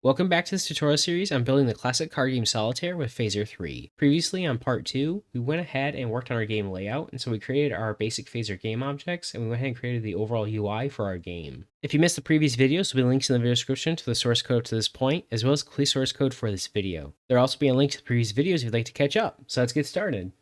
Welcome back to this tutorial series on building the classic card game Solitaire with Phaser 3. Previously on part 2, we went ahead and worked on our game layout, and so we created our basic Phaser game objects, and we went ahead and created the overall UI for our game. If you missed the previous videos, there'll be links in the video description to the source code to this point, as well as the complete source code for this video. There'll also be a link to the previous videos if you'd like to catch up, so let's get started.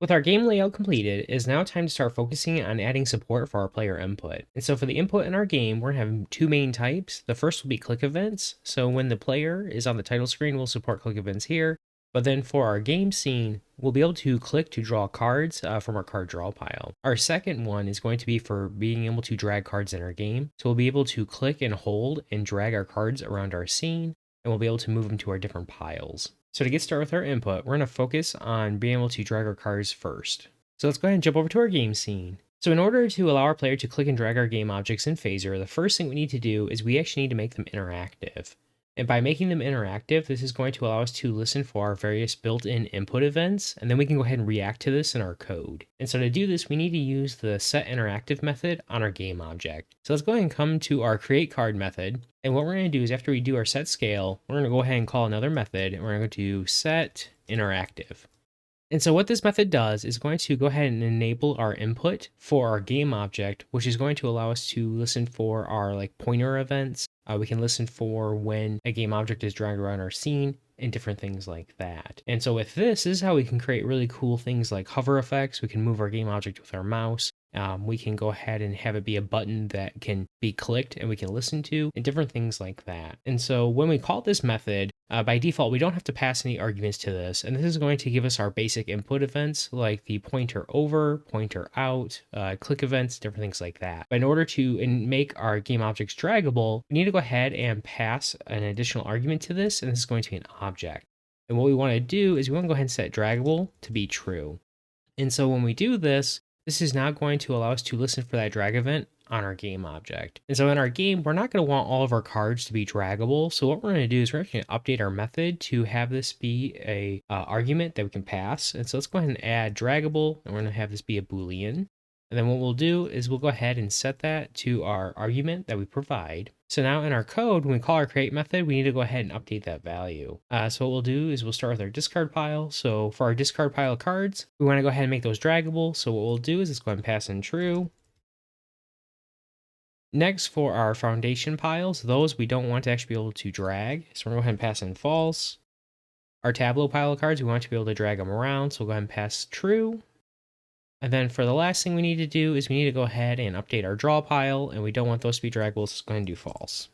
With our game layout completed, it is now time to start focusing on adding support for our player input. And so for the input in our game, we're going to have two main types. The first will be click events. So when the player is on the title screen, we'll support click events here. But then for our game scene, we'll be able to click to draw cards from our card draw pile. Our second one is going to be for being able to drag cards in our game. So we'll be able to click and hold and drag our cards around our scene, and we'll be able to move them to our different piles. So to get started with our input, we're going to focus on being able to drag our cards first. So let's go ahead and jump over to our game scene. So in order to allow our player to click and drag our game objects in Phaser, the first thing we need to do is we actually need to make them interactive. And by making them interactive, this is going to allow us to listen for our various built-in input events, and then we can go ahead and react to this in our code. And so to do this, we need to use the setInteractive method on our game object. So let's go ahead and come to our createCard method. And what we're going to do is after we do our setScale, we're going to go ahead and call another method, and we're going to do setInteractive. And so what this method does is going to go ahead and enable our input for our game object, which is going to allow us to listen for our pointer events. We can listen for when a game object is dragged around our scene and different things like that. And so with this is how we can create really cool things like hover effects. We can move our game object with our mouse. We can go ahead and have it be a button that can be clicked and we can listen to, and different things like that. And so when we call this method, by default, we don't have to pass any arguments to this. And this is going to give us our basic input events like the pointer over, pointer out, click events, different things like that. But in order to make our game objects draggable, we need to go ahead and pass an additional argument to this. And this is going to be an object. And what we want to do is we want to go ahead and set draggable to be true. And so when we do this, this is now going to allow us to listen for that drag event on our game object. And so in our game, we're not going to want all of our cards to be draggable. So what we're going to do is we're actually going to update our method to have this be a argument that we can pass. And so let's go ahead and add draggable, and we're going to have this be a Boolean. And then what we'll do is we'll go ahead and set that to our argument that we provide. So now in our code, when we call our create method, we need to go ahead and update that value. So what we'll do is we'll start with our discard pile. So for our discard pile of cards, we want to go ahead and make those draggable. So what we'll do is let's go ahead and pass in true. Next, for our foundation piles, those we don't want to actually be able to drag. So we're going to go ahead and pass in false. Our Tableau pile of cards, we want to be able to drag them around. So we'll go ahead and pass true. And then for the last thing we need to do is we need to go ahead and update our draw pile, and we don't want those to be draggable, so let's go ahead and do false.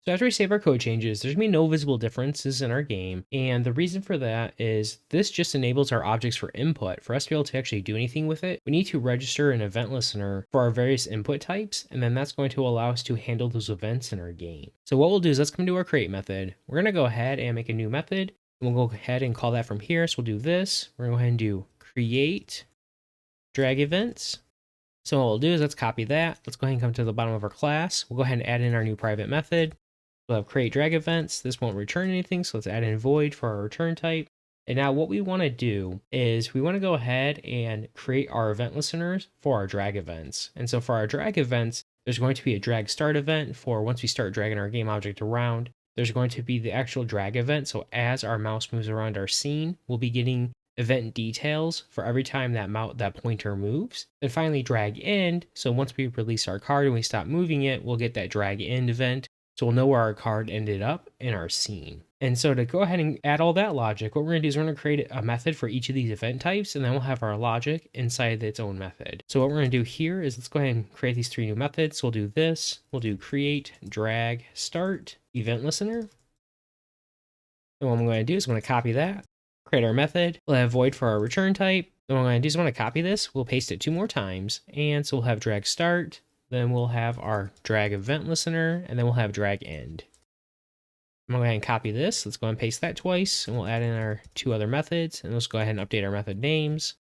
So after we save our code changes, there's going to be no visible differences in our game, and the reason for that is this just enables our objects for input. For us to be able to actually do anything with it, we need to register an event listener for our various input types, and then that's going to allow us to handle those events in our game. So what we'll do is let's come to our create method. We're going to go ahead and make a new method, and we'll go ahead and call that from here. So we'll do this. We're going to go ahead and do create drag events. So what we'll do is let's copy that. Let's go ahead and come to the bottom of our class. We'll go ahead and add in our new private method. We'll have create drag events. This won't return anything, so let's add in void for our return type. And now what we want to do is we want to go ahead and create our event listeners for our drag events. And so for our drag events, there's going to be a drag start event for once we start dragging our game object around. There's going to be the actual drag event. So as our mouse moves around our scene, we'll be getting event details for every time that pointer moves. Then finally drag end. So once we release our card and we stop moving it, we'll get that drag end event. So we'll know where our card ended up in our scene. And so to go ahead and add all that logic, what we're going to do is we're going to create a method for each of these event types, and then we'll have our logic inside its own method. So what we're going to do here is let's go ahead and create these three new methods. So we'll do this. We'll do create drag start event listener. And what I'm going to do is I'm going to copy that. Create our method. We'll have void for our return type. Then what I'm going to do is I'm going to copy this. We'll paste it 2 more times. And so we'll have drag start. Then we'll have our drag event listener. And then we'll have drag end. I'm going to go ahead and copy this. Let's go ahead and paste that twice. And we'll add in our 2 other methods. And let's go ahead and update our method names.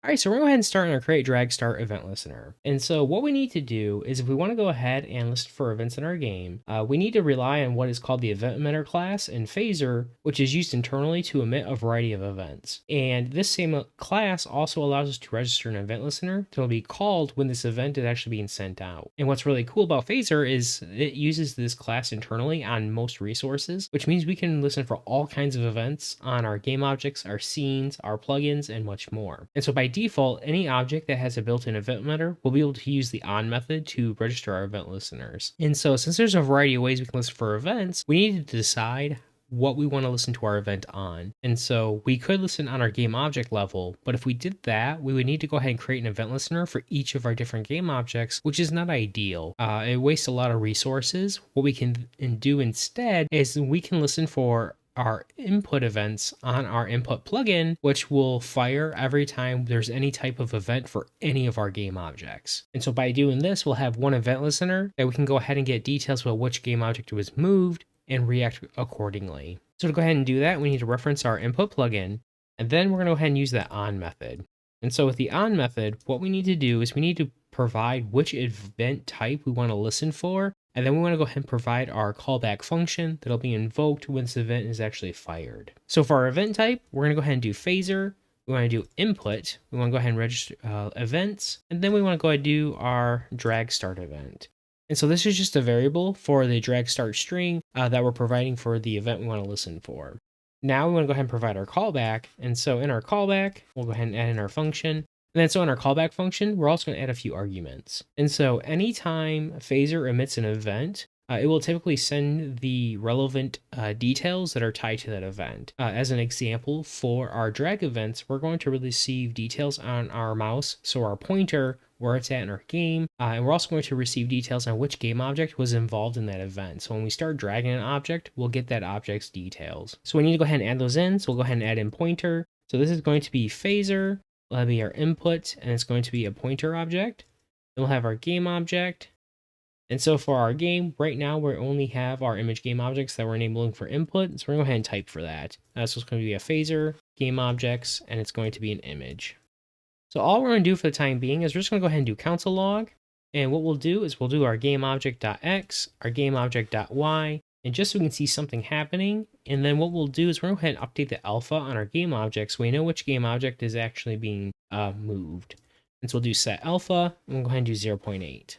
All right, so we're gonna go ahead and start on our create drag start event listener. And so what we need to do is if we want to go ahead and listen for events in our game, we need to rely on what is called the event emitter class in Phaser, which is used internally to emit a variety of events. And this same class also allows us to register an event listener that will be called when this event is actually being sent out. And what's really cool about Phaser is it uses this class internally on most resources, which means we can listen for all kinds of events on our game objects, our scenes, our plugins, and much more. And so by default, any object that has a built-in event emitter will be able to use the on method to register our event listeners. And so since there's a variety of ways we can listen for events, we need to decide what we want to listen to our event on. And so we could listen on our game object level, but if we did that, we would need to go ahead and create an event listener for each of our different game objects, which is not ideal. It wastes a lot of resources. What we can do instead is we can listen for our input events on our input plugin, which will fire every time there's any type of event for any of our game objects. And so by doing this, we'll have one event listener that we can go ahead and get details about which game object was moved and react accordingly. So to go ahead and do that, we need to reference our input plugin, and then we're going to go ahead and use that on method. And so with the on method, what we need to do is we need to provide which event type we want to listen for, and then we want to go ahead and provide our callback function that'll be invoked when this event is actually fired. So for our event type, we're going to go ahead and do Phaser. We want to do input. We want to go ahead and register events. And then we want to go ahead and do our drag start event. And so this is just a variable for the drag start string that we're providing for the event we want to listen for. Now we want to go ahead and provide our callback. And so in our callback, we'll go ahead and add in our function. And then so in our callback function, we're also going to add a few arguments. And so anytime Phaser emits an event, it will typically send the relevant details that are tied to that event. As an example, for our drag events, we're going to receive details on our mouse, so our pointer, where it's at in our game, and we're also going to receive details on which game object was involved in that event. So when we start dragging an object, we'll get that object's details. So we need to go ahead and add those in, so we'll go ahead and add in pointer. So this is going to be Phaser. That'll be our input, and it's going to be a pointer object. Then we'll have our game object. And so for our game, right now we only have our image game objects that we're enabling for input. So we're going to go ahead and type for that. So it's going to be a Phaser, game objects, and it's going to be an image. So all we're going to do for the time being is we're just going to go ahead and do console log. And what we'll do is we'll do our game object.x, our game object.y, and just so we can see something happening. And then what we'll do is we're going to go ahead and update the alpha on our game object so we know which game object is actually being moved. And so we'll do set alpha, and we'll go ahead and do 0.8.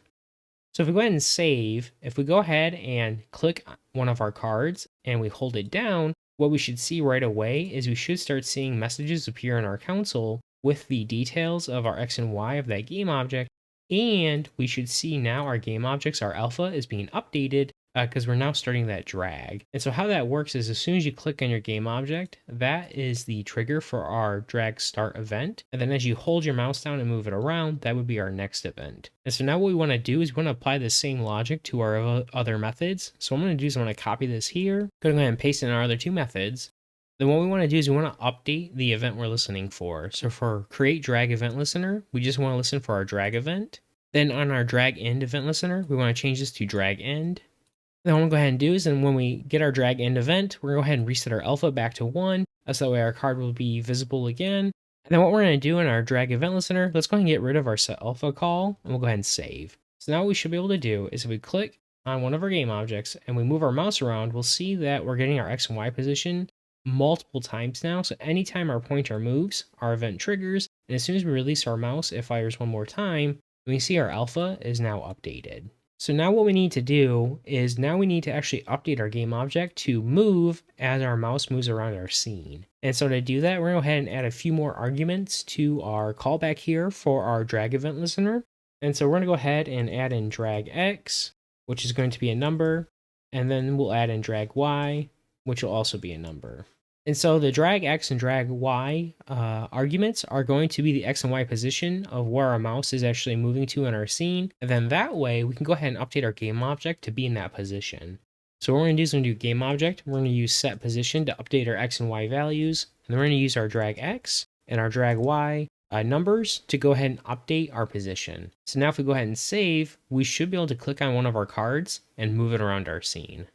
So if we go ahead and save, if we go ahead and click one of our cards and we hold it down, what we should see right away is we should start seeing messages appear in our console with the details of our X and Y of that game object. And we should see now our game objects, our alpha, is being updated because we're now starting that drag. And so how that works is as soon as you click on your game object, that is the trigger for our drag start event. And then as you hold your mouse down and move it around, that would be our next event. And so now what we want to do is we want to apply the same logic to our other methods. So what I'm going to do is I'm going to copy this here, go ahead and paste in our other two methods. Then what we want to do is we want to update the event we're listening for. So for create drag event listener, we just want to listen for our drag event. Then on our drag end event listener, we want to change this to drag end. Then what I'm going to go ahead and do is, and when we get our drag end event, we're going to go ahead and reset our alpha back to 1. So that way our card will be visible again. And then what we're going to do in our drag event listener, let's go ahead and get rid of our set alpha call, and we'll go ahead and save. So now what we should be able to do is if we click on one of our game objects and we move our mouse around, we'll see that we're getting our X and Y position multiple times now. So anytime our pointer moves, our event triggers, and as soon as we release our mouse, it fires one more time. We see our alpha is now updated. So now what we need to do is now we need to actually update our game object to move as our mouse moves around our scene. And so to do that, we're going to go ahead and add a few more arguments to our callback here for our drag event listener. And so we're going to go ahead and add in drag X, which is going to be a number. And then we'll add in drag Y, which will also be a number. And so the drag X and drag Y arguments are going to be the X and Y position of where our mouse is actually moving to in our scene. And then that way we can go ahead and update our game object to be in that position. So what we're going to do is we're going to do game object. We're going to use set position to update our X and Y values. And then we're going to use our drag X and our drag Y numbers to go ahead and update our position. So now if we go ahead and save, we should be able to click on one of our cards and move it around our scene.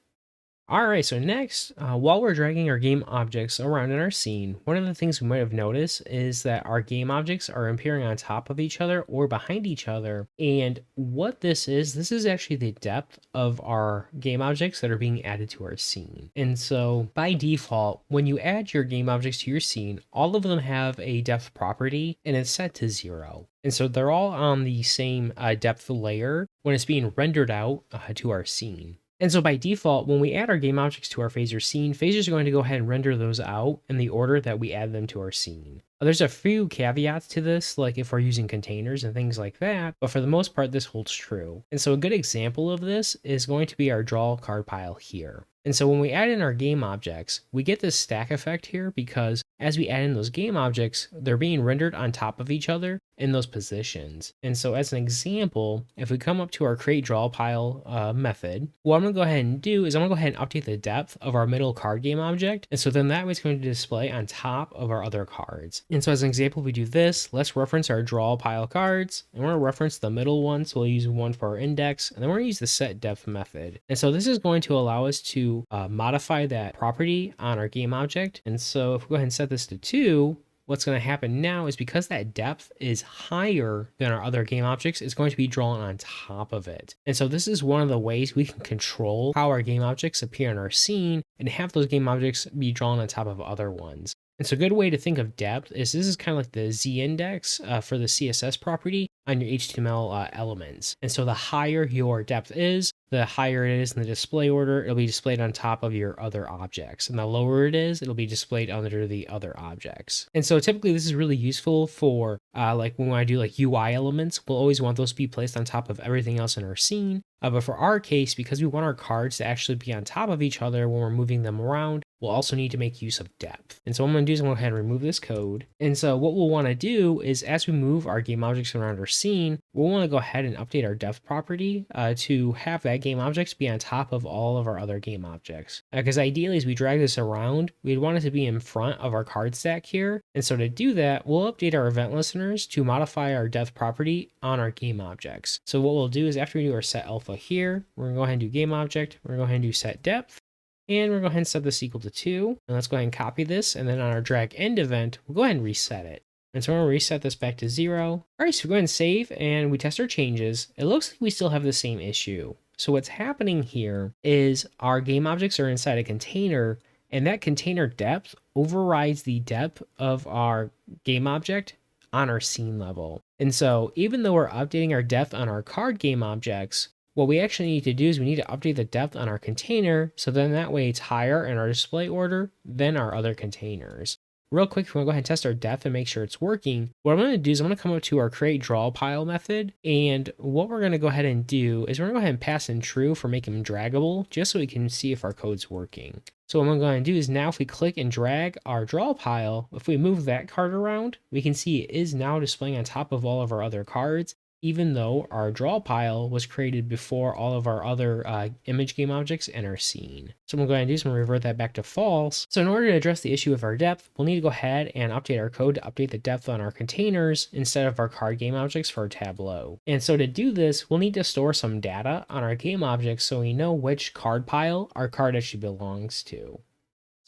All right, so next, while we're dragging our game objects around in our scene, one of the things we might have noticed is that our game objects are appearing on top of each other or behind each other. And what this is actually the depth of our game objects that are being added to our scene. And so by default, when you add your game objects to your scene, all of them have a depth property and it's set to 0. And so they're all on the same depth layer when it's being rendered out to our scene. And so by default, when we add our game objects to our phaser scene, phasers are going to go ahead and render those out in the order that we add them to our scene. There's a few caveats to this, like if we're using containers and things like that, but for the most part, this holds true. And so a good example of this is going to be our draw card pile here. And so when we add in our game objects, we get this stack effect here because as we add in those game objects, they're being rendered on top of each other in those positions. And so as an example, if we come up to our create draw pile method, what I'm gonna go ahead and do is I'm gonna go ahead and update the depth of our middle card game object. And so then that way it's going to display on top of our other cards. And so as an example, if we do this, let's reference our draw pile cards, and we're gonna reference the middle one. So we'll use one for our index, and then we're gonna use the set depth method. And so this is going to allow us to modify that property on our game object. And so if we go ahead and set this to 2, what's going to happen now is because that depth is higher than our other game objects, it's going to be drawn on top of it. And so this is one of the ways we can control how our game objects appear in our scene and have those game objects be drawn on top of other ones. And so a good way to think of depth is this is kind of like the z-index for the CSS property on your HTML elements. And so the higher your depth is, the higher it is in the display order, it'll be displayed on top of your other objects. And the lower it is, it'll be displayed under the other objects. And so typically this is really useful for like when I do like UI elements, we'll always want those to be placed on top of everything else in our scene. But for our case, because we want our cards to actually be on top of each other when we're moving them around, we'll also need to make use of depth. And so what I'm going to do is I'm going to go ahead and remove this code. And so what we'll want to do is as we move our game objects around our scene, we'll want to go ahead and update our depth property to have that game objects be on top of all of our other game objects. Because ideally, as we drag this around, we'd want it to be in front of our card stack here. And so to do that, we'll update our event listeners to modify our depth property on our game objects. So what we'll do is after we do our set alpha here, we're going to go ahead and do game object, we're going to go ahead and do set depth. And we're going to go ahead and set this equal to 2. And let's go ahead and copy this. And then on our drag end event, we'll go ahead and reset it. And so we're going to reset this back to 0. All right, so we go ahead and save and we test our changes. It looks like we still have the same issue. So what's happening here is our game objects are inside a container, and that container depth overrides the depth of our game object on our scene level. And so even though we're updating our depth on our card game objects, what we actually need to do is we need to update the depth on our container, so then that way it's higher in our display order than our other containers. Real quick, we're going to go ahead and test our depth and make sure it's working. What I'm going to do is I'm going to come up to our create draw pile method, and what we're going to go ahead and do is we're going to go ahead and pass in true for making them draggable, just so we can see if our code's working. So what I'm going to do is now if we click and drag our draw pile, if we move that card around, we can see it is now displaying on top of all of our other cards, even though our draw pile was created before all of our other image game objects in our scene. So what I'm going to do is I'm going to revert that back to false. So in order to address the issue of our depth, we'll need to go ahead and update our code to update the depth on our containers instead of our card game objects for our Tableau. And so to do this, we'll need to store some data on our game objects so we know which card pile our card actually belongs to.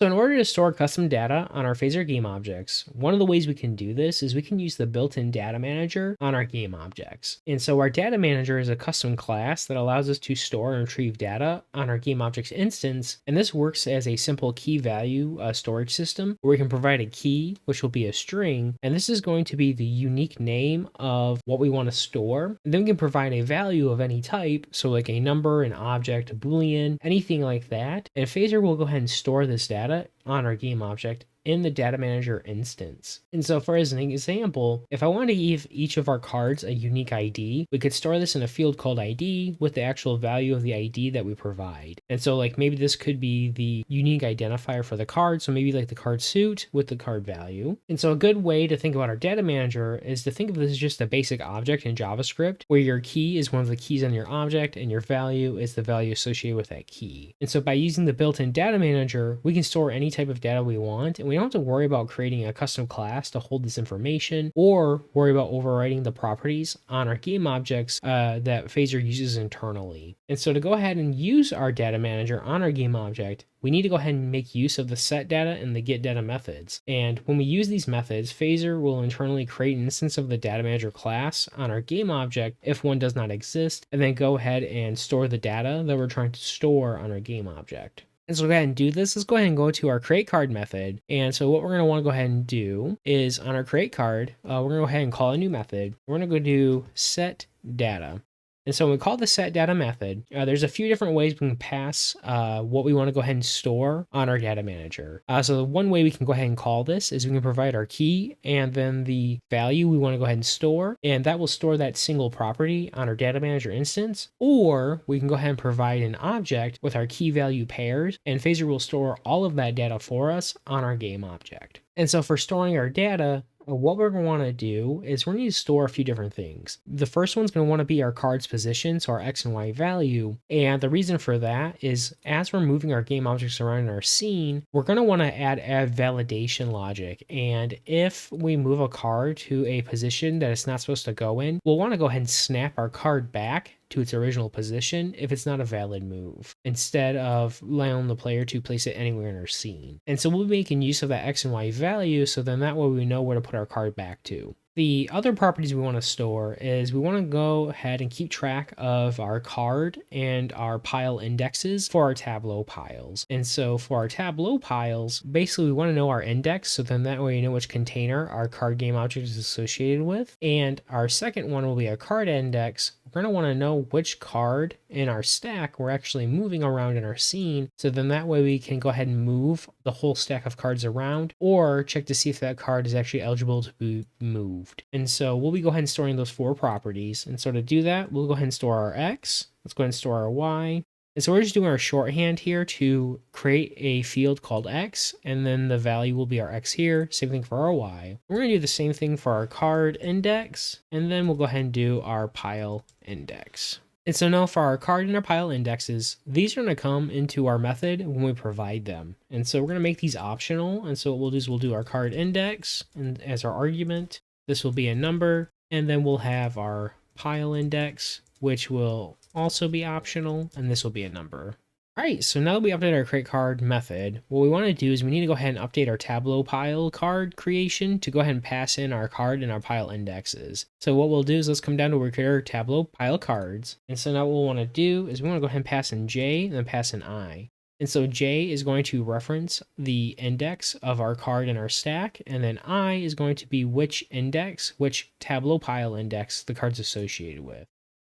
So in order to store custom data on our phaser game objects, one of the ways we can do this is we can use the built-in data manager on our game objects. And so our data manager is a custom class that allows us to store and retrieve data on our game objects instance. And this works as a simple key value storage system where we can provide a key, which will be a string. And this is going to be the unique name of what we want to store. And then we can provide a value of any type. So like a number, an object, a Boolean, anything like that. And phaser will go ahead and store this data on our game object in the data manager instance. And so for as an example, if I want to give each of our cards a unique ID, we could store this in a field called ID with the actual value of the ID that we provide. And so like maybe this could be the unique identifier for the card. So maybe like the card suit with the card value. And so a good way to think about our data manager is to think of this as just a basic object in JavaScript where your key is one of the keys on your object and your value is the value associated with that key. And so by using the built-in data manager, we can store any type of data we want, and we don't have to worry about creating a custom class to hold this information or worry about overwriting the properties on our game objects that Phaser uses internally. And so to go ahead and use our data manager on our game object, we need to go ahead and make use of the set data and the get data methods. And when we use these methods, Phaser will internally create an instance of the data manager class on our game object if one does not exist, and then go ahead and store the data that we're trying to store on our game object. And so to go ahead and do this, let's go ahead and go to our create card method. And so what we're going to want to go ahead and do is on our create card, we're going to go ahead and call a new method. We're going to go do set data. And so when we call the set data method, there's a few different ways we can pass what we want to go ahead and store on our data manager. So the one way we can go ahead and call this is we can provide our key and then the value we want to go ahead and store, and that will store that single property on our data manager instance. Or we can go ahead and provide an object with our key value pairs, and Phaser will store all of that data for us on our game object. And so for storing our data, what we're going to want to do is we're going to need to store a few different things. The first one's going to want to be our card's position, so our X and Y value. And the reason for that is as we're moving our game objects around in our scene, we're going to want to add validation logic. And if we move a card to a position that it's not supposed to go in, we'll want to go ahead and snap our card back to its original position if it's not a valid move, instead of allowing the player to place it anywhere in our scene. And so we'll be making use of that X and Y value, so then that way we know where to put our card back to. The other properties we want to store is we want to go ahead and keep track of our card and our pile indexes for our Tableau piles. And so for our Tableau piles, basically we want to know our index, so then that way you know which container our card game object is associated with. And our second one will be a card index. We're going to want to know which card in our stack we're actually moving around in our scene, so then that way we can go ahead and move the whole stack of cards around, or check to see if that card is actually eligible to be moved. And so we'll be go ahead and storing those four properties. And so to do that, we'll go ahead and store our X. Let's go ahead and store our Y. And so we're just doing our shorthand here to create a field called X, and then the value will be our X here. Same thing for our Y. We're going to do the same thing for our card index, and then we'll go ahead and do our pile index. And so now for our card and our pile indexes, these are going to come into our method when we provide them. And so we're going to make these optional. And so what we'll do is we'll do our card index and as our argument. This will be a number, and then we'll have our pile index, which will also be optional, and this will be a number. All right, so now that we update our create card method, what we want to do is we need to go ahead and update our Tableau pile card creation to go ahead and pass in our card and our pile indexes. So what we'll do is let's come down to where we create our Tableau pile cards. And so now what we'll want to do is we want to go ahead and pass in J and then pass in I. And so J is going to reference the index of our card in our stack, and then I is going to be which index, which Tableau pile index the card's associated with.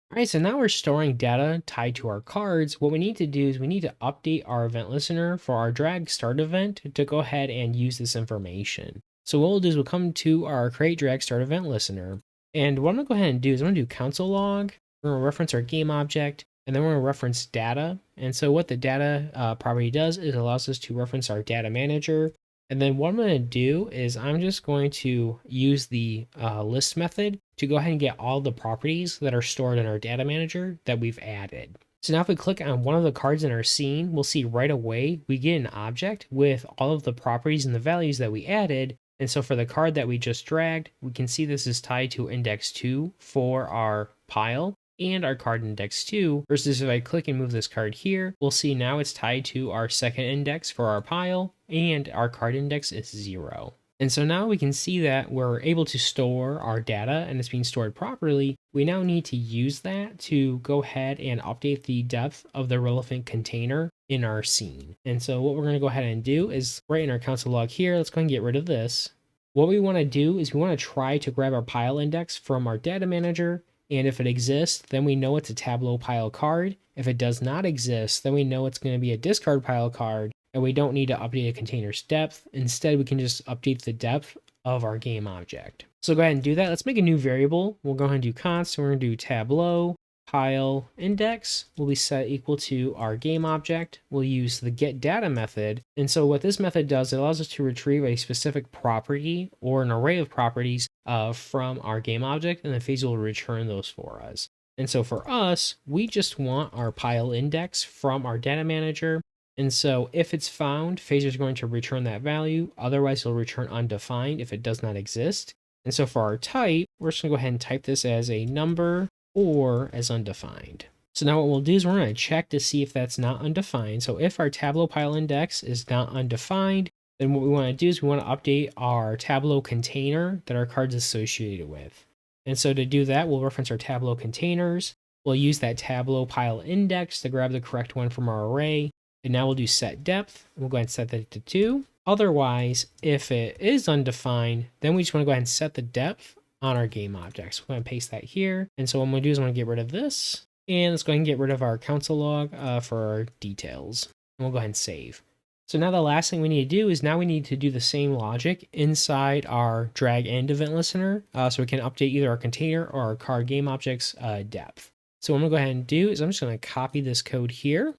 All right, so now we're storing data tied to our cards. What we need to do is we need to update our event listener for our drag start event to go ahead and use this information. So what we'll do is we'll come to our create drag start event listener. And what I'm gonna go ahead and do is I'm gonna do console log. We're gonna reference our game object, and then we're gonna reference data. And so what the data property does is it allows us to reference our data manager. And then what I'm going to do is I'm just going to use the list method to go ahead and get all the properties that are stored in our data manager that we've added. So now if we click on one of the cards in our scene, we'll see right away we get an object with all of the properties and the values that we added. And so for the card that we just dragged, we can see this is tied to index 2 for our pile and our card index 2, versus if I click and move this card here, we'll see now it's tied to our second index for our pile, and our card index is 0. And so now we can see that we're able to store our data and it's being stored properly. We now need to use that to go ahead and update the depth of the relevant container in our scene. And so what we're going to go ahead and do is right in our console log here, let's go ahead and get rid of this. What we want to do is we want to try to grab our pile index from our data manager. And if it exists, then we know it's a Tableau pile card. If it does not exist, then we know it's going to be a discard pile card, and we don't need to update a container's depth. Instead, we can just update the depth of our game object. So go ahead and do that. Let's make a new variable. We'll go ahead and do const. We're going to do Tableau pile index will be set equal to our game object. We'll use the get data method. And so what this method does, it allows us to retrieve a specific property or an array of properties from our game object, and then Phaser will return those for us. And so for us, we just want our pile index from our data manager. And so if it's found, Phaser is going to return that value. Otherwise, it'll return undefined if it does not exist. And so for our type, we're just going to go ahead and type this as a number or as undefined. So now what we'll do is we're going to check to see if that's not undefined. So if our Tableau pile index is not undefined, then what we want to do is we want to update our Tableau container that our card's associated with. And so to do that, we'll reference our Tableau containers. We'll use that Tableau pile index to grab the correct one from our array. And now we'll do set depth. We'll go ahead and set that to 2. Otherwise, if it is undefined, then we just want to go ahead and set the depth on our game objects. We're going to paste that here. And so what I'm going to do is I'm going to get rid of this. And let's go ahead and get rid of our console log for our details. And we'll go ahead and save. So now the last thing we need to do is now we need to do the same logic inside our drag end event listener. So we can update either our container or our card game objects depth. So what I'm going to go ahead and do is I'm just going to copy this code here.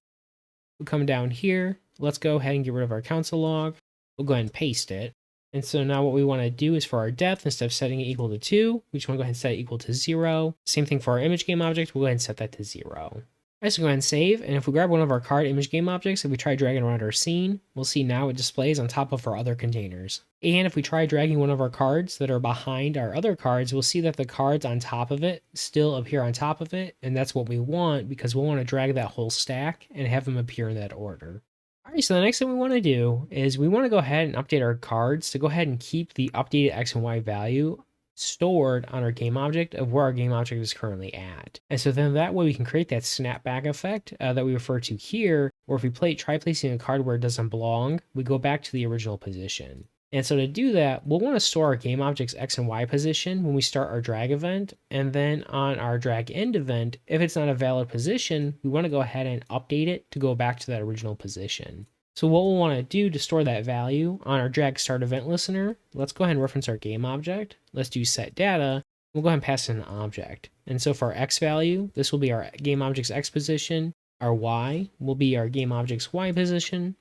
We'll come down here. Let's go ahead and get rid of our console log. We'll go ahead and paste it. And so now what we want to do is for our depth, instead of setting it equal to 2, we just want to go ahead and set it equal to 0. Same thing for our image game object. We'll go ahead and set that to 0. Alright, so go ahead and save. And if we grab one of our card image game objects, if we try dragging around our scene, we'll see now it displays on top of our other containers. And if we try dragging one of our cards that are behind our other cards, we'll see that the cards on top of it still appear on top of it. And that's what we want because we'll want to drag that whole stack and have them appear in that order. Alright, so the next thing we want to do is we want to go ahead and update our cards to go ahead and keep the updated X and Y value stored on our game object of where our game object is currently at. And so then that way we can create that snapback effect that we refer to here, or if we try placing a card where it doesn't belong, we go back to the original position. And so to do that, we'll want to store our game object's X and Y position when we start our drag event. And then on our drag end event, if it's not a valid position, we want to go ahead and update it to go back to that original position. So what we'll want to do to store that value on our drag start event listener, let's go ahead and reference our game object. Let's do set data. We'll go ahead and pass in an object. And so for our X value, this will be our game object's X position. Our Y will be our game object's Y position.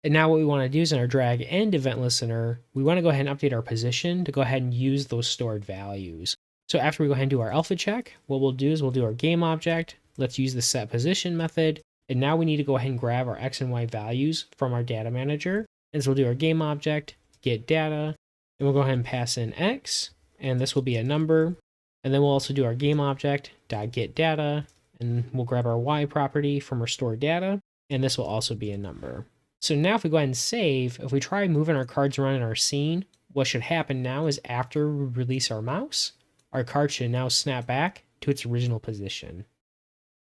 And now what we want to do is in our drag end event listener, we want to go ahead and update our position to go ahead and use those stored values. So after we go ahead and do our alpha check, what we'll do is we'll do our game object. Let's use the set position method. And now we need to go ahead and grab our X and Y values from our data manager. And so we'll do our game object, get data, and we'll go ahead and pass in X, and this will be a number. And then we'll also do our game object, .get data, and we'll grab our Y property from our stored data, and this will also be a number. So now if we go ahead and save, if we try moving our cards around in our scene, what should happen now is after we release our mouse, our card should now snap back to its original position.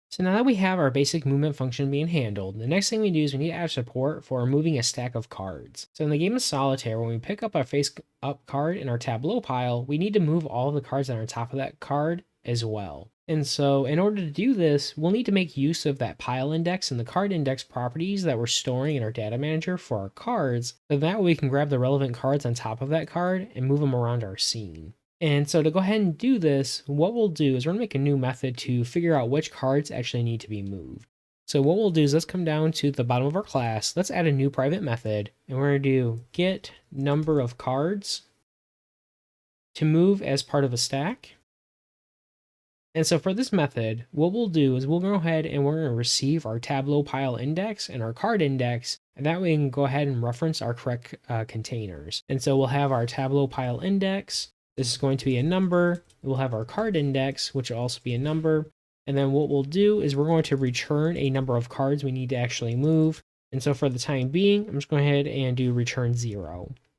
So now that we have our basic movement function being handled, the next thing we do is we need to add support for moving a stack of cards. So in the game of Solitaire, when we pick up our face up card in our Tableau pile, we need to move all of the cards that are on top of that card as well. And so in order to do this, we'll need to make use of that pile index and the card index properties that we're storing in our data manager for our cards. So that way we can grab the relevant cards on top of that card and move them around our scene. And so to go ahead and do this, what we'll do is we're going to make a new method to figure out which cards actually need to be moved. So what we'll do is let's come down to the bottom of our class. Let's add a new private method, and we're going to do get number of cards to move as part of a stack. And so for this method, what we'll do is we'll go ahead and we're going to receive our Tableau pile index and our card index, and that way we can go ahead and reference our correct containers. And so we'll have our Tableau pile index. This is going to be a number. We'll have our card index, which will also be a number. And then what we'll do is we're going to return a number of cards we need to actually move. And so for the time being, I'm just going ahead and do return 0.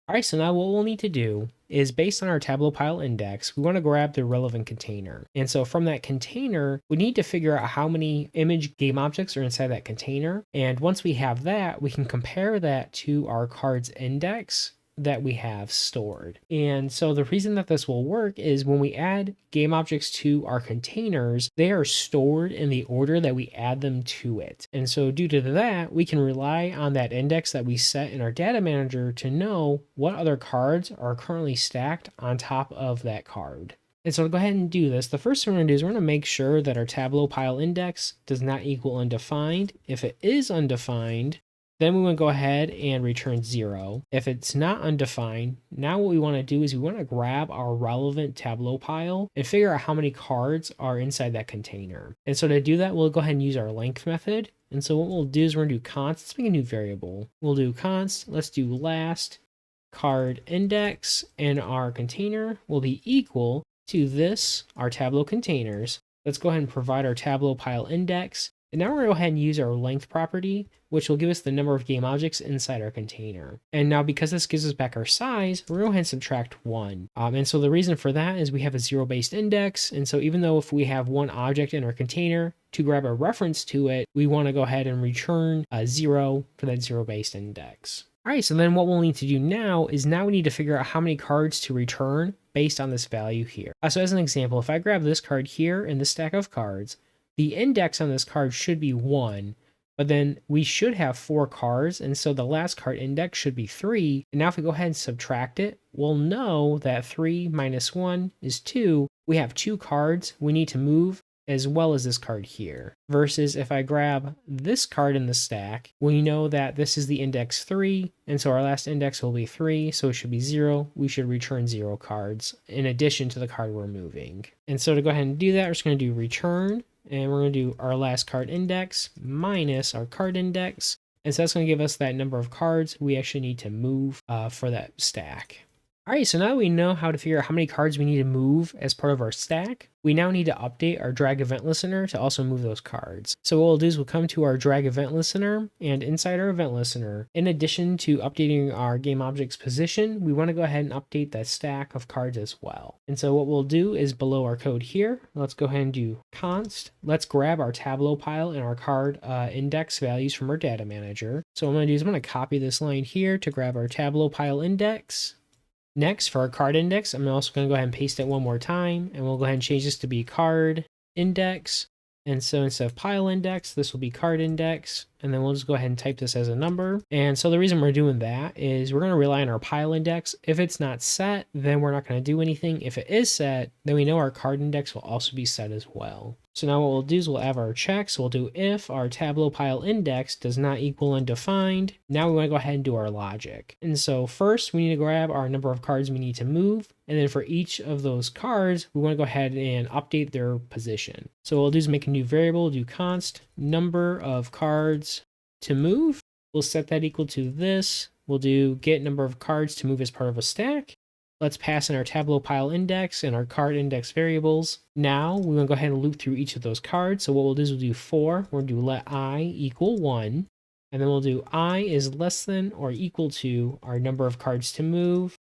All right, so now what we'll need to do is based on our Tableau pile index, we want to grab the relevant container. And so from that container, we need to figure out how many image game objects are inside that container. And once we have that, we can compare that to our cards index that we have stored. And so the reason that this will work is when we add game objects to our containers, they are stored in the order that we add them to it. And so due to that, we can rely on that index that we set in our data manager to know what other cards are currently stacked on top of that card. And so to go ahead and do this, the first thing we're going to do is we're going to make sure that our Tableau pile index does not equal undefined. If it is undefined, then we want to go ahead and return 0. If it's not undefined, now what we want to do is we want to grab our relevant Tableau pile and figure out how many cards are inside that container. And so to do that, we'll go ahead and use our length method. And so what we'll do is we're going to do const. Let's make a new variable. We'll do const. Let's do last card index, and our container will be equal to this, our Tableau containers. Let's go ahead and provide our Tableau pile index. And now we're going to go ahead and use our length property, which will give us the number of game objects inside our container. And now because this gives us back our size, we're going to go ahead and subtract 1. And so the reason for that is we have a 0-based index. And so even though if we have one object in our container, to grab a reference to it, we want to go ahead and return a 0 for that 0-based index. All right, so then what we'll need to do now is we need to figure out how many cards to return based on this value here. So as an example, if I grab this card here in this stack of cards, the index on this card should be 1, but then we should have 4 cards, and so the last card index should be 3. And now if we go ahead and subtract it, we'll know that 3 minus 1 is 2. We have 2 cards we need to move, as well as this card here. Versus if I grab this card in the stack, we know that this is the index 3, and so our last index will be 3, so it should be 0. We should return 0 cards in addition to the card we're moving. And so to go ahead and do that, we're just going to do return, and we're going to do our last card index minus our card index. And so that's going to give us that number of cards we actually need to move for that stack. All right, so now that we know how to figure out how many cards we need to move as part of our stack, we now need to update our drag event listener to also move those cards. So what we'll do is we'll come to our drag event listener, and inside our event listener, in addition to updating our game object's position, we want to go ahead and update that stack of cards as well. And so what we'll do is below our code here, let's go ahead and do const. Let's grab our Tableau pile and our card index values from our data manager. So what I'm going to do is I'm going to copy this line here to grab our Tableau pile index. Next, for our card index, I'm also going to go ahead and paste it one more time, and we'll go ahead and change this to be card index. And so instead of pile index, this will be card index, and then we'll just go ahead and type this as a number. And so the reason we're doing that is we're going to rely on our pile index. If it's not set, then we're not going to do anything. If it is set, then we know our card index will also be set as well. So now what we'll do is we'll have our checks. We'll do if our Tableau pile index does not equal undefined. Now we want to go ahead and do our logic. And so first we need to grab our number of cards we need to move. And then for each of those cards, we want to go ahead and update their position. So what we'll do is make a new variable, we'll do const number of cards to move. We'll set that equal to this. We'll do get number of cards to move as part of a stack. Let's pass in our Tableau pile index and our card index variables. Now we want to go ahead and loop through each of those cards. So what we'll do is we'll do for, we'll do let I equal 1. And then we'll do I is less than or equal to our number of cards to move.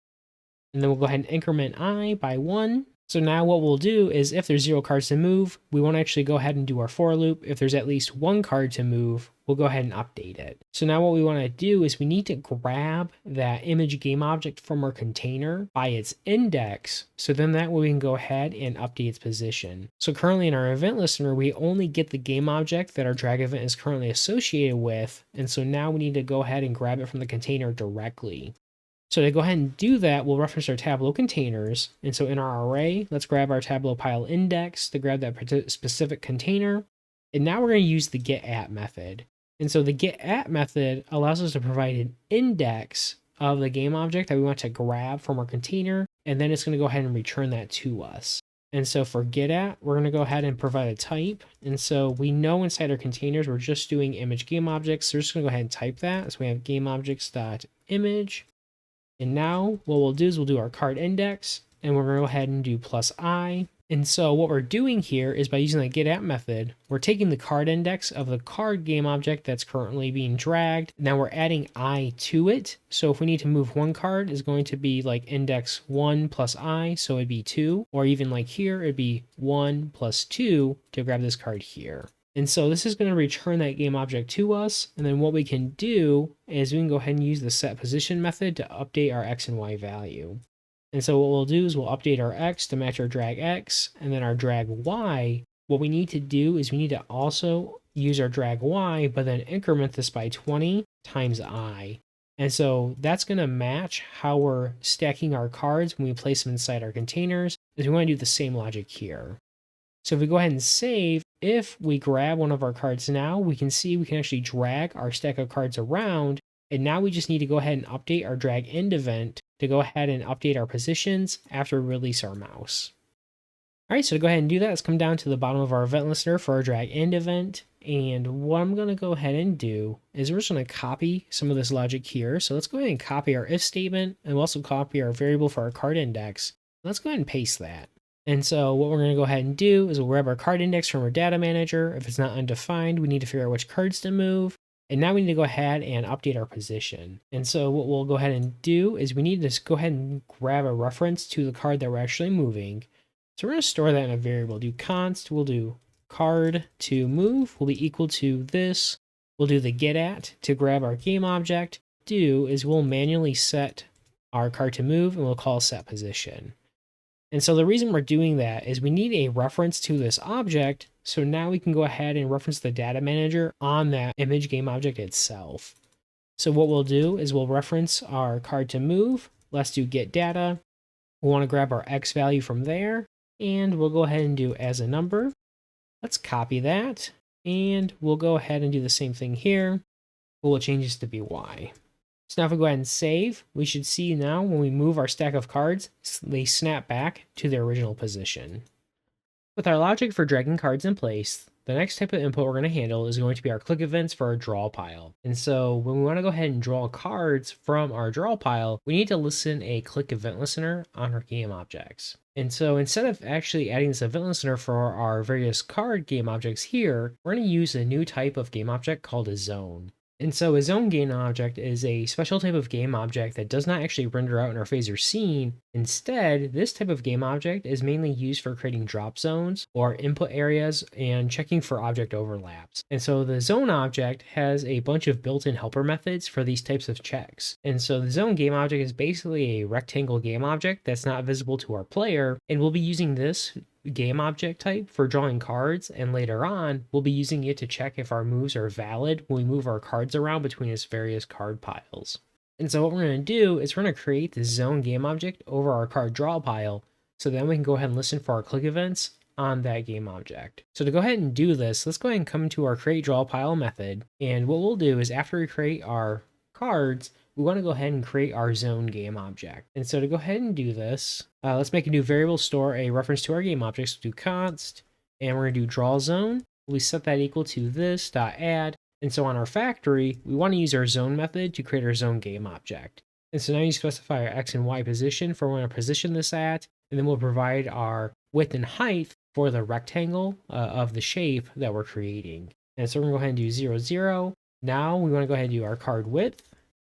And then we'll go ahead and increment I by 1. So now what we'll do is if there's 0 cards to move, we want to actually go ahead and do our for loop. If there's at least 1 card to move, we'll go ahead and update it. So now what we want to do is we need to grab that image game object from our container by its index. So then that way we can go ahead and update its position. So currently in our event listener, we only get the game object that our drag event is currently associated with. And so now we need to go ahead and grab it from the container directly. So to go ahead and do that, we'll reference our Tableau containers. And so in our array, let's grab our Tableau pile index to grab that specific container. And now we're going to use the getAt method. And so the getAt method allows us to provide an index of the game object that we want to grab from our container. And then it's going to go ahead and return that to us. And so for getAt, we're going to go ahead and provide a type. And so we know inside our containers, we're just doing image game objects. So we're just going to go ahead and type that. So we have gameObjects.image. And now what we'll do is we'll do our card index, and we're going to go ahead and do plus I. And so what we're doing here is by using the getAt method, we're taking the card index of the card game object that's currently being dragged. Now we're adding I to it. So if we need to move 1 card, it's going to be like index 1 plus I, so it'd be 2. Or even like here, it'd be 1 plus 2 to grab this card here. And so this is going to return that game object to us. And then what we can do is we can go ahead and use the set position method to update our X and Y value. And so what we'll do is we'll update our X to match our drag X, and then our drag Y. What we need to do is we need to also use our drag Y, but then increment this by 20 times I. And so that's going to match how we're stacking our cards when we place them inside our containers, because we want to do the same logic here. So if we go ahead and save, if we grab one of our cards now, we can see we can actually drag our stack of cards around. And now we just need to go ahead and update our drag end event to go ahead and update our positions after we release our mouse. All right, so to go ahead and do that, let's come down to the bottom of our event listener for our drag end event. And what I'm going to go ahead and do is we're just going to copy some of this logic here. So let's go ahead and copy our if statement, and we'll also copy our variable for our card index. Let's go ahead and paste that. And so what we're going to go ahead and do is we'll grab our card index from our data manager. If it's not undefined, we need to figure out which cards to move. And now we need to go ahead and update our position. And so what we'll go ahead and do is we need to go ahead and grab a reference to the card that we're actually moving. So we're going to store that in a variable. Do const, we'll do card to move will be equal to this. We'll do the get at to grab our game object. Do is we'll manually set our card to move, and we'll call set position. And so the reason we're doing that is we need a reference to this object. So now we can go ahead and reference the data manager on that image game object itself. So what we'll do is we'll reference our card to move. Let's do get data. We'll want to grab our X value from there. And we'll go ahead and do as a number. Let's copy that. And we'll go ahead and do the same thing here. We'll change this to be Y. So now if we go ahead and save, we should see now when we move our stack of cards, they snap back to their original position. With our logic for dragging cards in place, the next type of input we're going to handle is going to be our click events for our draw pile. And so when we want to go ahead and draw cards from our draw pile, we need to listen a click event listener on our game objects. And so instead of actually adding this event listener for our various card game objects here, we're going to use a new type of game object called a zone. And so a zone game object is a special type of game object that does not actually render out in our phaser scene. Instead, this type of game object is mainly used for creating drop zones or input areas and checking for object overlaps. And so the zone object has a bunch of built-in helper methods for these types of checks. And so the zone game object is basically a rectangle game object that's not visible to our player, and we'll be using this game object type for drawing cards, and later on we'll be using it to check if our moves are valid when we move our cards around between its various card piles. And so what we're going to do is we're going to create the zone game object over our card draw pile, so then we can go ahead and listen for our click events on that game object. So to go ahead and do this, let's go ahead and come to our create draw pile method, and what we'll do is after we create our cards, we want to go ahead and create our zone game object. And so to go ahead and do this, let's make a new variable, store a reference to our game object. So do const, and we're going to do draw zone. We set that equal to this dot add. And so on our factory, we want to use our zone method to create our zone game object. And so now you specify our X and Y position for where we want to position this at, and then we'll provide our width and height for the rectangle of the shape that we're creating. And so we're going to go ahead and do 0, 0. Now we want to go ahead and do our card width.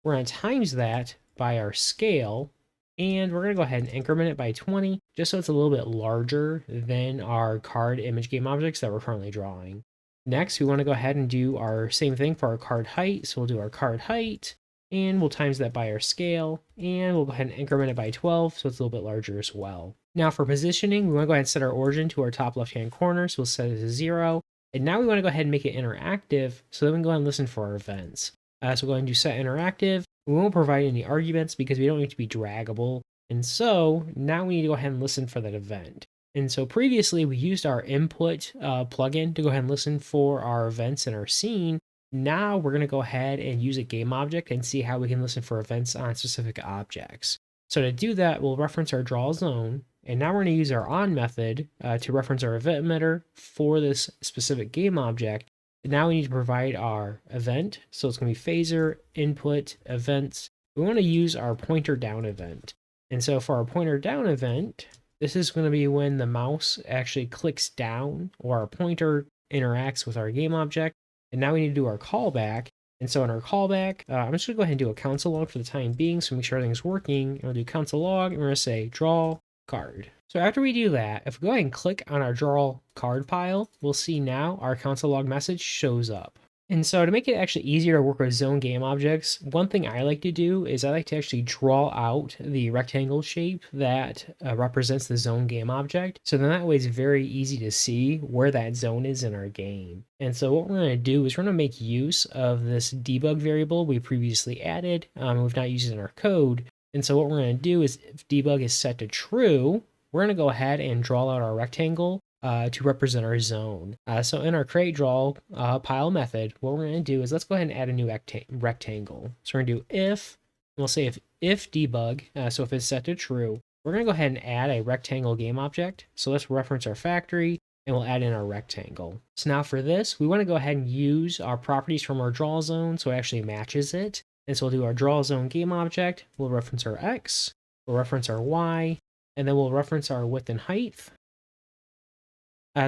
We're going to times that by our scale, and we're going to go ahead and increment it by 20, just so it's a little bit larger than our card image game objects that we're currently drawing. Next, we want to go ahead and do our same thing for our card height. So we'll do our card height, and we'll times that by our scale, and we'll go ahead and increment it by 12, so it's a little bit larger as well. Now for positioning, we want to go ahead and set our origin to our top left-hand corner, so we'll set it to 0. And now we want to go ahead and make it interactive, so then we can go ahead and listen for our events. So we'll go ahead and do set interactive. We won't provide any arguments because we don't need to be draggable. And so now we need to go ahead and listen for that event. And so previously we used our input plugin to go ahead and listen for our events in our scene. Now we're going to go ahead and use a game object and see how we can listen for events on specific objects. So to do that, we'll reference our draw zone. And now we're going to use our on method to reference our event emitter for this specific game object. Now we need to provide our event. So it's going to be phaser, input, events. We want to use our pointer down event. And so for our pointer down event, this is going to be when the mouse actually clicks down or our pointer interacts with our game object. And now we need to do our callback. And so in our callback, I'm just going to go ahead and do a console log for the time being, so make sure everything's working. And we'll do console log, and we're going to say draw card. So after we do that, if we go ahead and click on our draw card pile, we'll see now our console log message shows up. And so to make it actually easier to work with zone game objects, one thing I like to do is I like to actually draw out the rectangle shape that represents the zone game object. So then that way it's very easy to see where that zone is in our game. And so what we're going to do is we're going to make use of this debug variable we previously added. We've not used it in our code. And so what we're going to do is if debug is set to true, we're going to go ahead and draw out our rectangle to represent our zone. So in our create draw pile method, what we're going to do is let's go ahead and add a new rectangle. So we're going to do if, and we'll say if debug, so if it's set to true, we're going to go ahead and add a rectangle game object. So let's reference our factory and we'll add in our rectangle. So now for this, we want to go ahead and use our properties from our draw zone so it actually matches it. And so we'll do our draw zone game object, we'll reference our X, we'll reference our Y, and then we'll reference our width and height.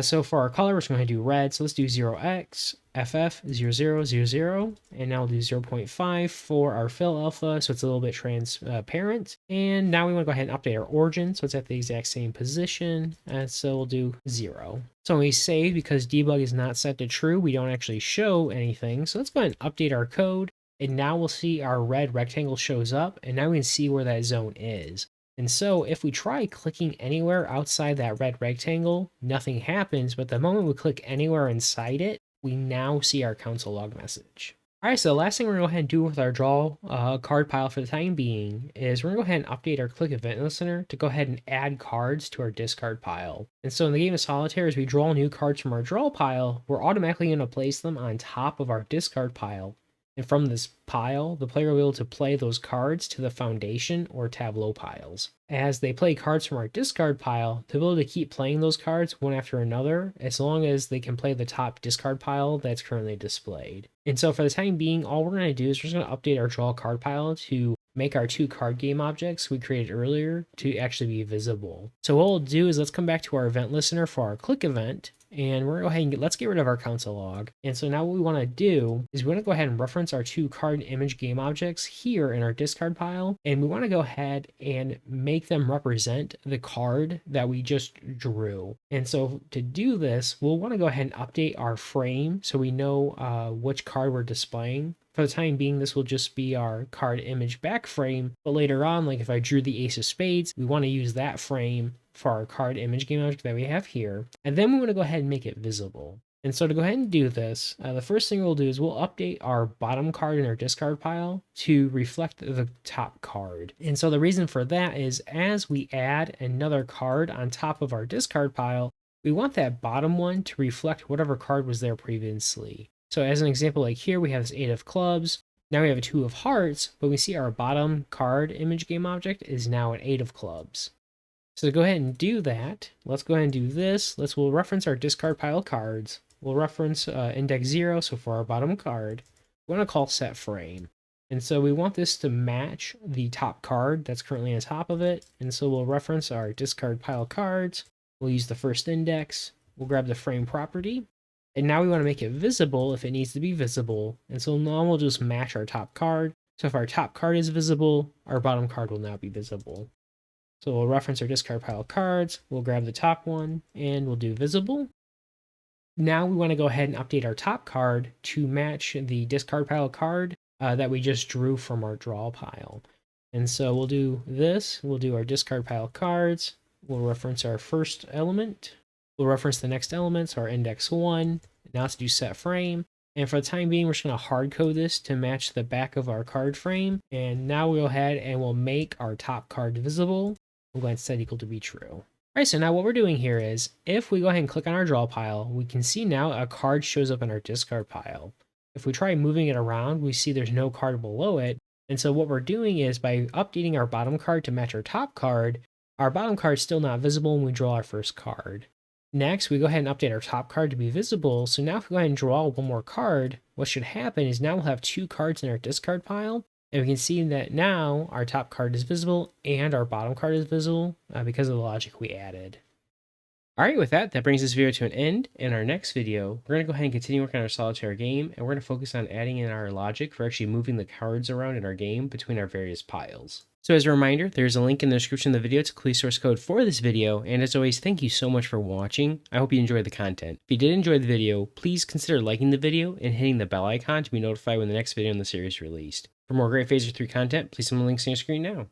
So for our color, we're just going to do red. So let's do 0x, ff, 0000, and now we'll do 0.5 for our fill alpha, so it's a little bit transparent. And now we want to go ahead and update our origin, so it's at the exact same position. So we'll do 0. So when we save, because debug is not set to true, we don't actually show anything. So let's go ahead and update our code. And now we'll see our red rectangle shows up, and now we can see where that zone is. And so if we try clicking anywhere outside that red rectangle, nothing happens, but the moment we click anywhere inside it, we now see our console log message. All right, so the last thing we're gonna go ahead and do with our draw card pile for the time being is we're gonna go ahead and update our click event listener to go ahead and add cards to our discard pile. And so in the game of Solitaire, as we draw new cards from our draw pile, we're automatically gonna place them on top of our discard pile. And from this pile, the player will be able to play those cards to the foundation or tableau piles. As they play cards from our discard pile, they'll be able to keep playing those cards one after another, as long as they can play the top discard pile that's currently displayed. And so for the time being, all we're going to do is we're just going to update our draw card pile to make our 2 card game objects we created earlier to actually be visible. So what we'll do is let's come back to our event listener for our click event, and we're going to go ahead and let's get rid of our console log. And so now what we want to do is we want to go ahead and reference our 2 card image game objects here in our discard pile, and we want to go ahead and make them represent the card that we just drew. And so to do this, we'll want to go ahead and update our frame so we know which card we're displaying. For the time being, this will just be our card image back frame, but later on, like if I drew the ace of spades, we want to use that frame for our card image game object that we have here. And then we want to go ahead and make it visible. And so to go ahead and do this, the first thing we'll do is we'll update our bottom card in our discard pile to reflect the top card. And so the reason for that is as we add another card on top of our discard pile, we want that bottom one to reflect whatever card was there previously. So as an example, like here, we have this 8 of clubs. Now we have a 2 of hearts, but we see our bottom card image game object is now an 8 of clubs. So to go ahead and do that, let's go ahead and do this. We'll reference our discard pile cards. We'll reference index 0, so for our bottom card, we want to call set frame. And so we want this to match the top card that's currently on top of it. And so we'll reference our discard pile cards. We'll use the first index. We'll grab the frame property. And now we want to make it visible if it needs to be visible. And so now we'll just match our top card. So if our top card is visible, our bottom card will now be visible. So we'll reference our discard pile cards. We'll grab the top one and we'll do visible. Now we want to go ahead and update our top card to match the discard pile card that we just drew from our draw pile. And so we'll do this. We'll do our discard pile cards. We'll reference our first element. We'll reference the next element, so our index 1. Now let's do set frame. And for the time being, we're just going to hard code this to match the back of our card frame. And now we'll go ahead and we'll make our top card visible. We'll go ahead and set equal to be true. All right, so now what we're doing here is if we go ahead and click on our draw pile, we can see now a card shows up in our discard pile. If we try moving it around, we see there's no card below it. And so what we're doing is by updating our bottom card to match our top card, our bottom card is still not visible when we draw our first card. Next, we go ahead and update our top card to be visible. So now if we go ahead and draw one more card, what should happen is now we'll have 2 cards in our discard pile. And we can see that now our top card is visible and our bottom card is visible because of the logic we added. All right, with that brings this video to an end. In our next video, we're going to go ahead and continue working on our Solitaire game, and we're going to focus on adding in our logic for actually moving the cards around in our game between our various piles. So as a reminder, there's a link in the description of the video to complete source code for this video, and as always, thank you so much for watching. I hope you enjoyed the content. If you did enjoy the video, please consider liking the video and hitting the bell icon to be notified when the next video in the series is released. For more great Phaser 3 content, please see the links on your screen now.